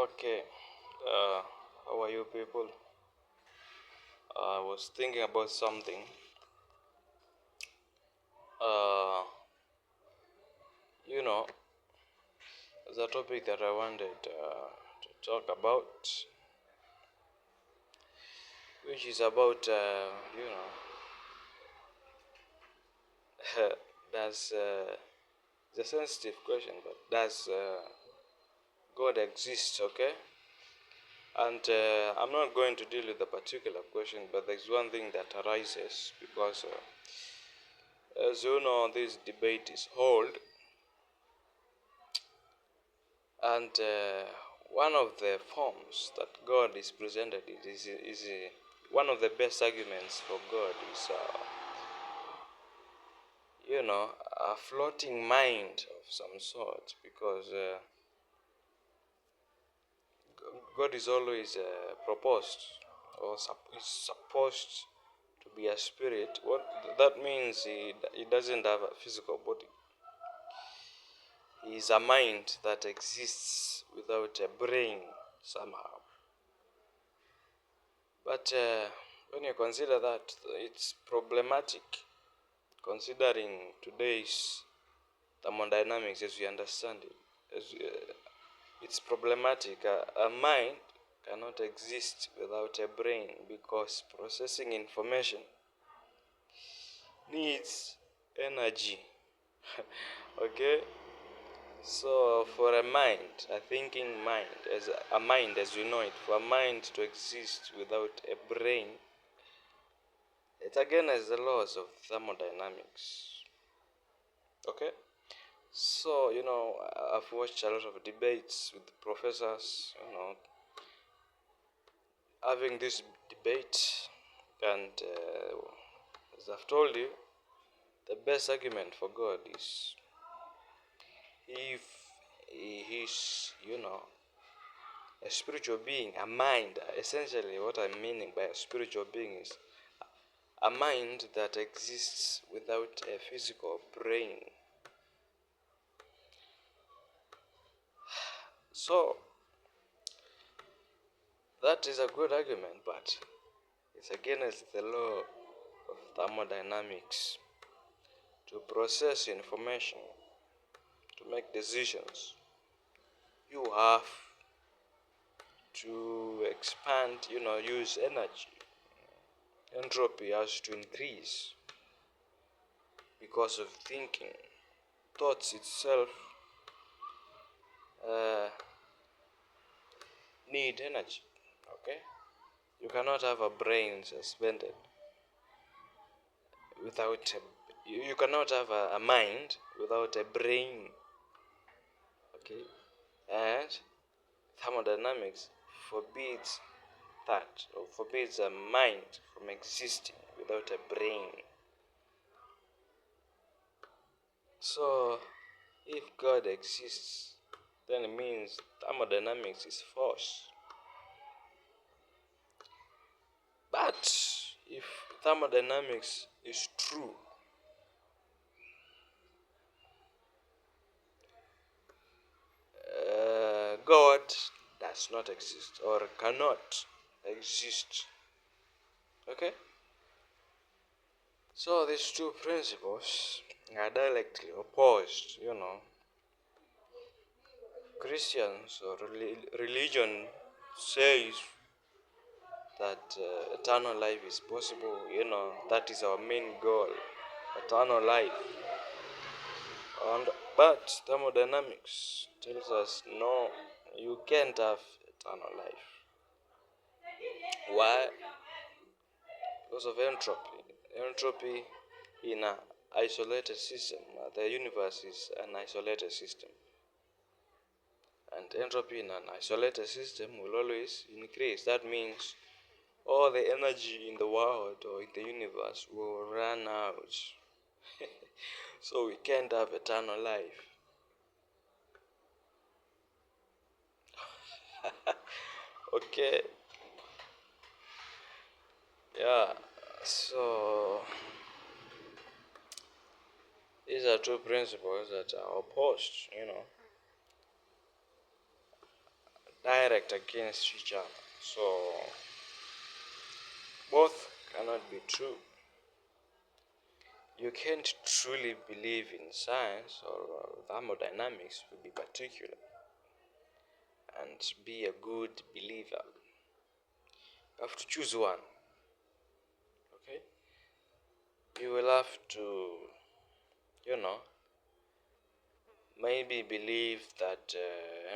Okay, how are you people? I was thinking about something. Uh, you know, the topic that I wanted to talk about, which is about, does the sensitive question, but does God exist? Okay, and I'm not going to deal with the particular question, but there's one thing that arises because, as you know, this debate is held. And one of the forms that God is presented is one of the best arguments for God is, a floating mind of some sort, because God is always proposed or is supposed to be a spirit. What that means, he doesn't have a physical body. He is a mind that exists without a brain somehow. But when you consider that, it's problematic, considering today's thermodynamics as we understand it. It's problematic. A mind cannot exist without a brain because processing information needs energy. Okay? So for a mind, a thinking mind, as a mind as we know it, for a mind to exist without a brain, it again has the laws of thermodynamics. Okay? So, I've watched a lot of debates with professors, having this debate, and as I've told you, the best argument for God is if he's, a spiritual being, a mind. Essentially, what I'm meaning by a spiritual being is a mind that exists without a physical brain. So, that is a good argument, but it's against the law of thermodynamics. To process information, to make decisions, you have to expand, use energy. Entropy has to increase because of thinking. Thoughts itself uh, need energy. Okay? You cannot have a brain suspended without you cannot have a mind without a brain. Okay? And thermodynamics forbids that, or forbids a mind from existing without a brain. So, if God exists, then it means thermodynamics is false. But if thermodynamics is true, God does not exist or cannot exist. Okay? So these two principles are dialectically opposed, Christians or religion says that eternal life is possible, that is our main goal, eternal life. But thermodynamics tells us no, you can't have eternal life. Why? Because of entropy. Entropy in an isolated system. The universe is an isolated system. And entropy in an isolated system will always increase. That means all the energy in the world or in the universe will run out. So we can't have eternal life. Okay. Yeah. So these are two principles that are opposed, direct against each other. So both cannot be true. You can't truly believe in science or thermodynamics, to be particular, and be a good believer. You have to choose one. Okay? You will have to, maybe believe that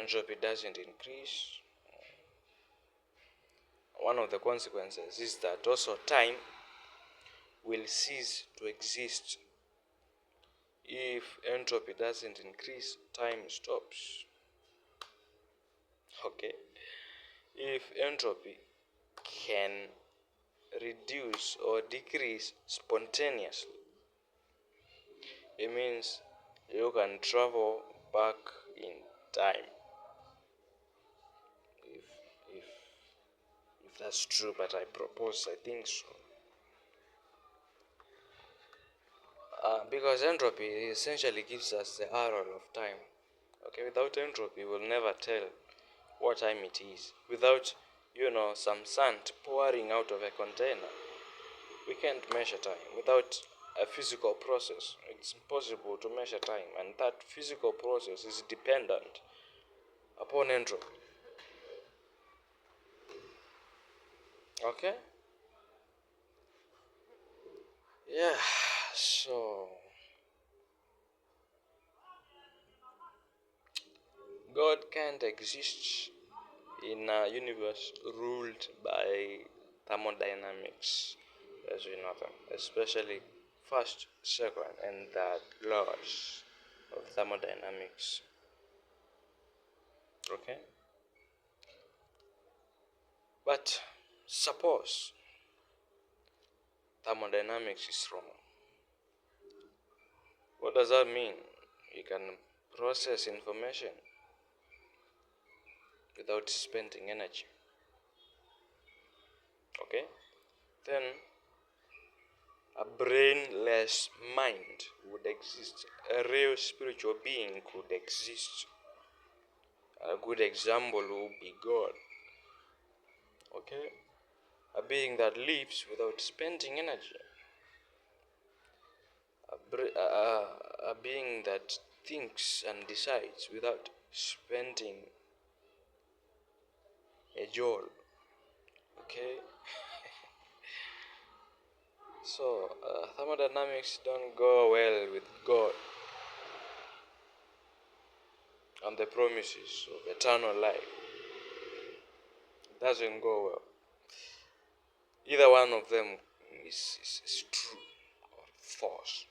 entropy doesn't increase. One of the consequences is that also time will cease to exist. If entropy doesn't increase, time stops. Okay? If entropy can reduce or decrease spontaneously, it means you can travel back in time. If that's true, but I think so. Because entropy essentially gives us the arrow of time. Okay, without entropy, we'll never tell what time it is. Without, some sand pouring out of a container, we can't measure time. Without a physical process, it's impossible to measure time, and that physical process is dependent upon entropy. Okay? Yeah, so God can't exist in a universe ruled by thermodynamics as we know them, especially first, second, and third laws of thermodynamics. Okay? But suppose thermodynamics is wrong. What does that mean? You can process information without spending energy. Okay? Then a brainless mind would exist. A real spiritual being could exist. A good example would be God. Okay? A being that lives without spending energy. A being that thinks and decides without spending a joule. Okay? So, thermodynamics don't go well with God and the promises of eternal life. It doesn't go well. Either one of them is true or false,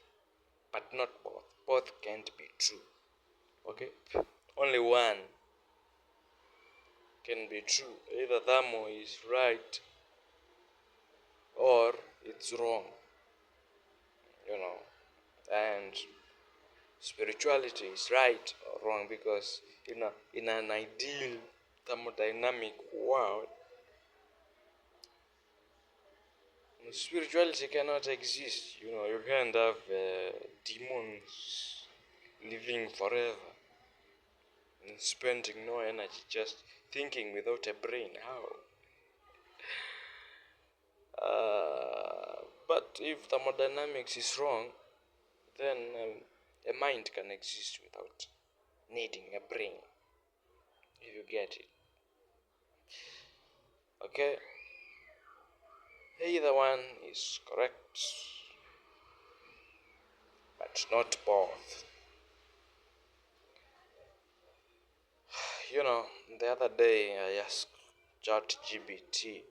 but not both. Both can't be true. Okay? Only one can be true. Either thermo is right or it's wrong. And spirituality is right or wrong, because in an ideal thermodynamic world, spirituality cannot exist. You can't have demons living forever and spending no energy, just thinking without a brain. How? But if thermodynamics is wrong, then a mind can exist without needing a brain. If you get it. Okay? Either one is correct, but not both. The other day I asked ChatGPT,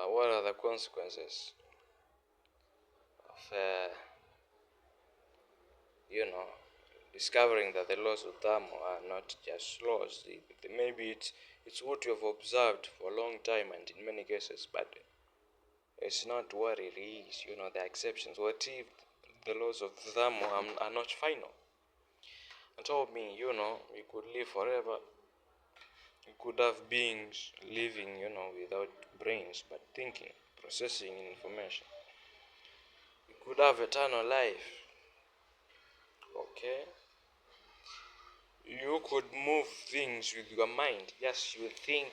what are the consequences of, discovering that the laws of thermo are not just laws. Maybe it's what you have observed for a long time, and in many cases, but it's not what it is. There are exceptions. What if the laws of thermo are not final? And told me, you could live forever. You could have beings living, without brains, but thinking, processing information. You could have eternal life. Okay? you could move things with your mind. Yes, you think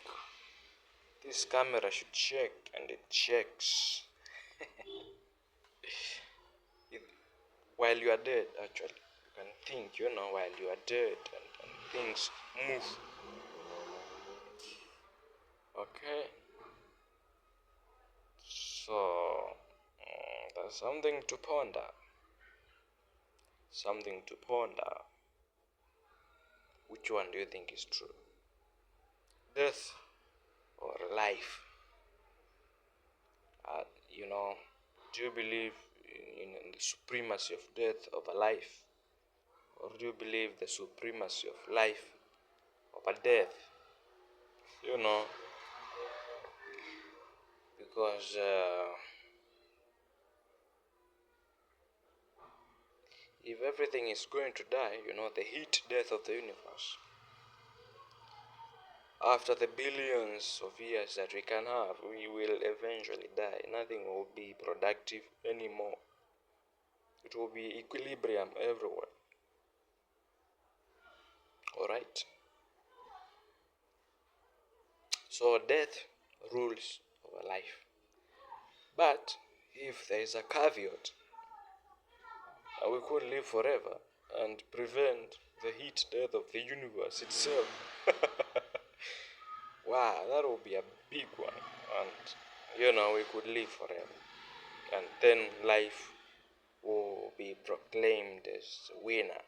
this camera should check, and it checks. It, while you are dead, actually. You can think, while you are dead, and things move. Okay. So, that's something to ponder. Something to ponder. Which one do you think is true? Death or life? Uh, you know, do you believe in the supremacy of death over life? Or do you believe the supremacy of life over death? You know, because if everything is going to die, the heat death of the universe, after the billions of years that we can have, we will eventually die. Nothing will be productive anymore. It will be equilibrium everywhere. Alright? So death rules over life. But if there is a caveat, we could live forever and prevent the heat death of the universe itself. Wow, that would be a big one. And we could live forever. And then life will be proclaimed as winner.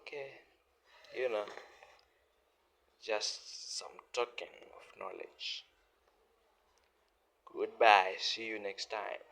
Okay, you know, just some token of knowledge. Goodbye, see you next time.